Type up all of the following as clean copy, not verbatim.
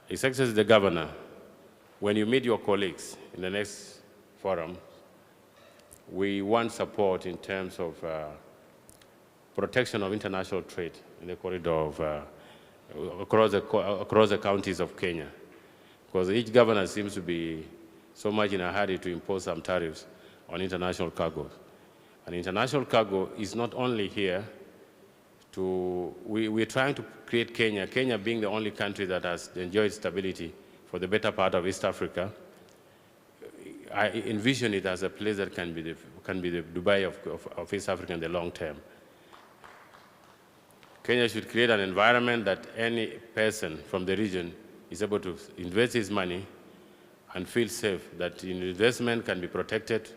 His Excellency the Governor, when you meet your colleagues in the next forum, we want support in terms of protection of international trade in the corridor of, across the counties of Kenya. Because each governor seems to be so much in a hurry to impose some tariffs on international cargo. And international cargo is not only here we're trying to create Kenya being the only country that has enjoyed stability for the better part of East Africa. I envision it as a place that can be the Dubai of East Africa in the long term. Kenya should create an environment that any person from the region is able to invest his money and feel safe, that investment can be protected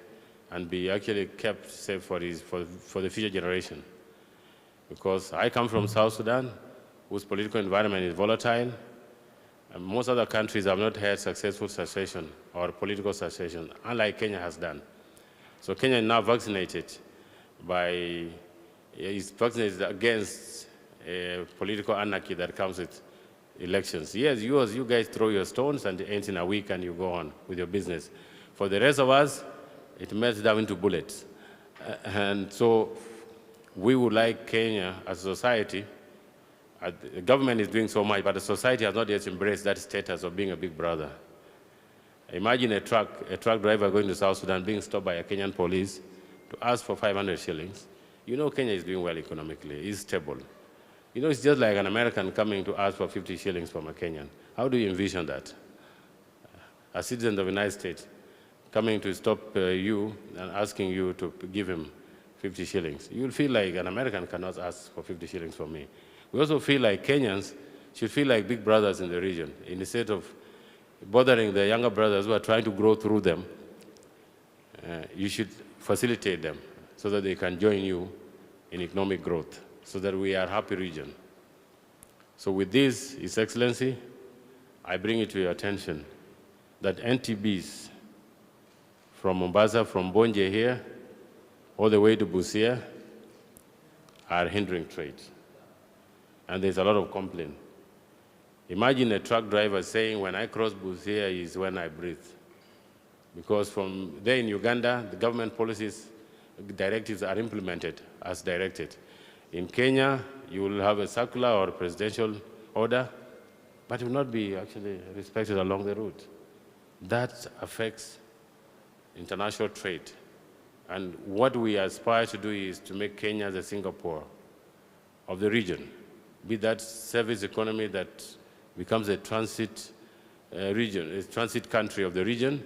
and be actually kept safe for the future generation. Because I come from South Sudan, whose political environment is volatile, and most other countries have not had successful succession or political succession, unlike Kenya has done. So Kenya is now vaccinated against political anarchy that comes with elections. Yes, you guys throw your stones and it ends in a week and you go on with your business. For the rest of us, it melts down into bullets. And so we would like Kenya as a society, the government is doing so much, but the society has not yet embraced that status of being a big brother. Imagine a truck driver going to South Sudan being stopped by a Kenyan police to ask for 500 shillings. You know Kenya is doing well economically, it's stable. You know, it's just like an American coming to ask for 50 shillings from a Kenyan. How do you envision that? A citizen of the United States coming to stop you and asking you to give him 50 shillings. You'll feel like an American cannot ask for 50 shillings from me. We also feel like Kenyans should feel like big brothers in the region. Instead of bothering the younger brothers who are trying to grow through them, you should facilitate them so that they can join you in economic growth, so that we are a happy region. So with this, His Excellency, I bring it to your attention that NTBs from Mombasa, from Bonje here, all the way to Busia, are hindering trade. And there's a lot of complaint. Imagine a truck driver saying, when I cross Busia is when I breathe. Because from there in Uganda, the government policies, directives are implemented as directed. In Kenya, you will have a circular or a presidential order, but it will not be actually respected along the route. That affects international trade. And what we aspire to do is to make Kenya the Singapore of the region, be that service economy that becomes a transit region, a transit country of the region.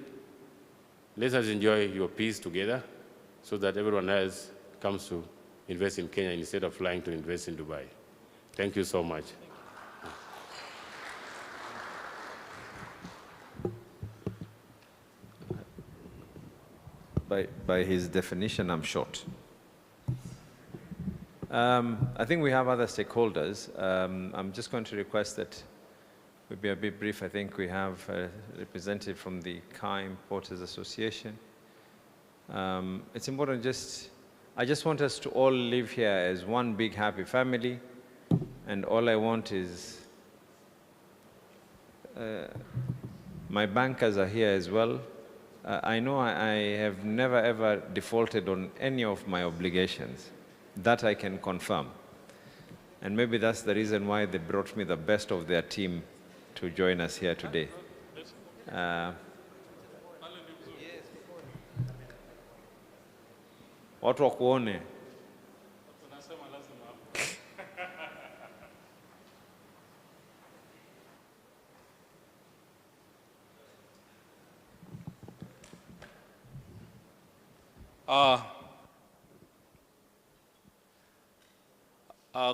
Let us enjoy your peace together so that everyone else comes to invest in Kenya instead of flying to invest in Dubai. Thank you so much. By his definition, I'm short. I think we have other stakeholders. I'm just going to request that we be a bit brief. I think we have a representative from the Car Importers Association. It's important I just want us to all live here as one big happy family, and all I want is, my bankers are here as well. I know I have never ever defaulted on any of my obligations. That I can confirm. And maybe that's the reason why they brought me the best of their team to join us here today. Watu wakuone.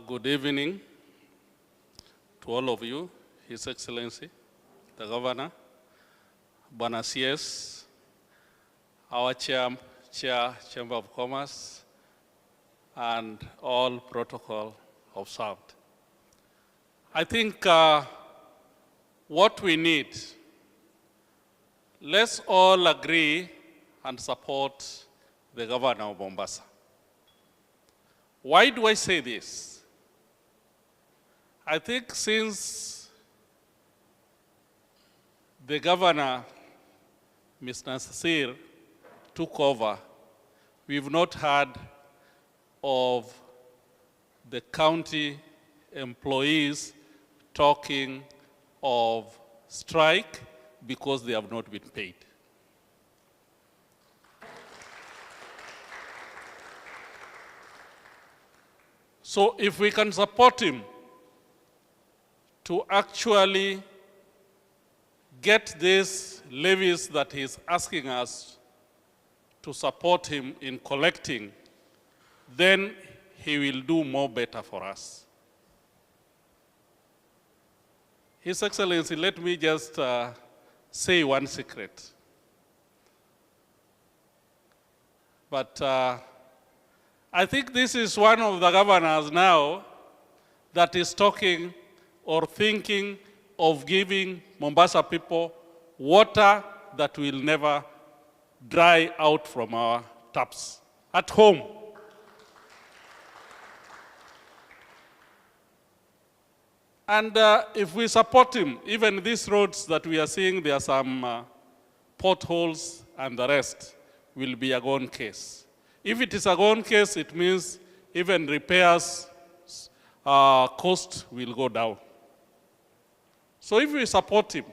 Good evening to all of you, His Excellency, the Governor, Bwana CS, our Chamber of Commerce, and all protocol observed. I think what we need, let's all agree and support the Governor of Mombasa. Why do I say this? I think since the governor, Mr. Nasir, took over, we've not heard of the county employees talking of strike because they have not been paid. So if we can support him to actually get these levies that he's asking us to support him in collecting, then he will do more better for us. His Excellency, let me just say one secret. But I think this is one of the governors now that is talking or thinking of giving Mombasa people water that will never dry out from our taps at home. And if we support him, even these roads that we are seeing, there are some potholes and the rest will be a gone case. If it is a gone case, it means even repairs cost will go down. So if we support him,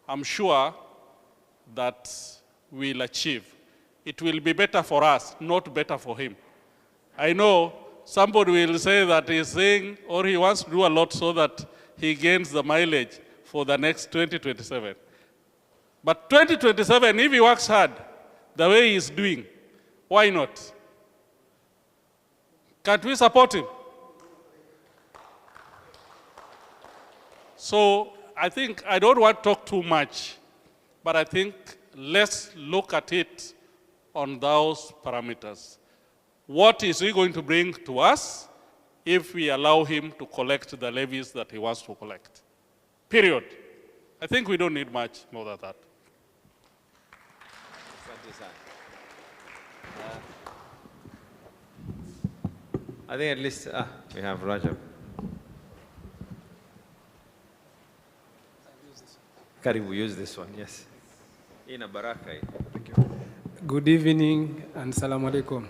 I'm sure that we'll achieve. It will be better for us, not better for him. I know somebody will say that he's saying, or he wants to do a lot so that he gains the mileage for the next 2027. But 2027, if he works hard the way he's doing, why not? Can't we support him? So I think I don't want to talk too much, but I think let's look at it on those parameters. What is he going to bring to us if we allow him to collect the levies that he wants to collect? Period. I think we don't need much more than that. I think at least we have Rajab. Karibu, use this one, yes. Ina baraka. Thank you. Good evening and salam alaikum.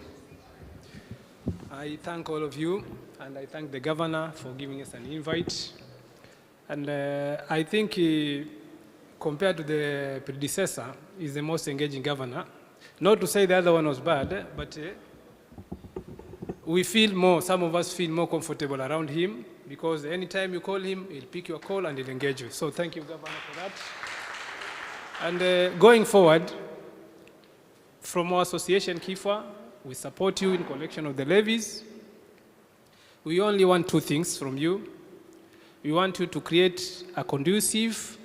I thank all of you and I thank the governor for giving us an invite. And I think compared to the predecessor, he's the most engaging governor. Not to say the other one was bad, but we feel more, some of us feel more comfortable around him because anytime you call him, he'll pick your call and he'll engage you. So thank you, Governor, for that. And going forward, from our association, KIFA, we support you in collection of the levies. We only want two things from you. We want you to create a conducive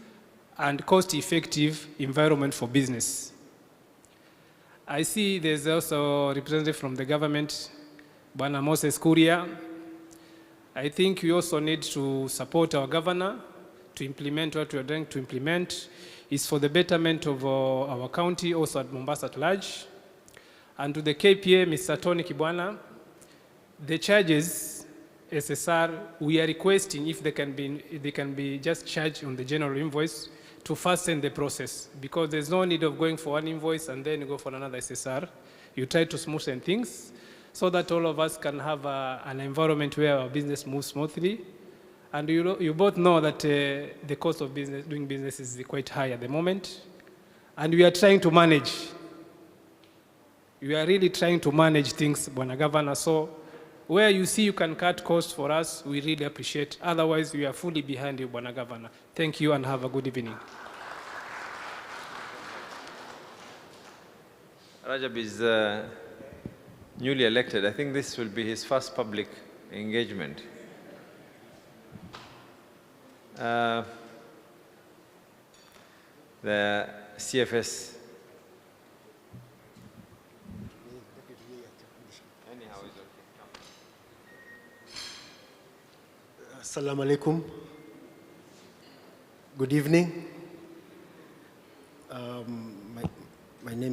and cost-effective environment for business. I see there's also a representative from the government, Bwana Moses Kuria. I think we also need to support our governor to implement what we are trying to implement. It's for the betterment of our county, also at Mombasa at large. And to the KPA, Mr. Tony Kibwana, the charges, SSR, we are requesting if they can be just charged on the general invoice to fasten the process, because there's no need of going for one invoice and then go for another SSR. You try to smoothen things so that all of us can have an environment where our business moves smoothly. And you both know that the cost of doing business is quite high at the moment. And we are trying to manage. We are really trying to manage things, Bwana Governor. So where you see you can cut costs for us, we really appreciate. Otherwise, we are fully behind you, Bwana Governor. Thank you and have a good evening. Rajab is newly elected. I think this will be his first public engagement. The CFS. Anyhow, it's okay. Assalamu alaikum. Good evening. My name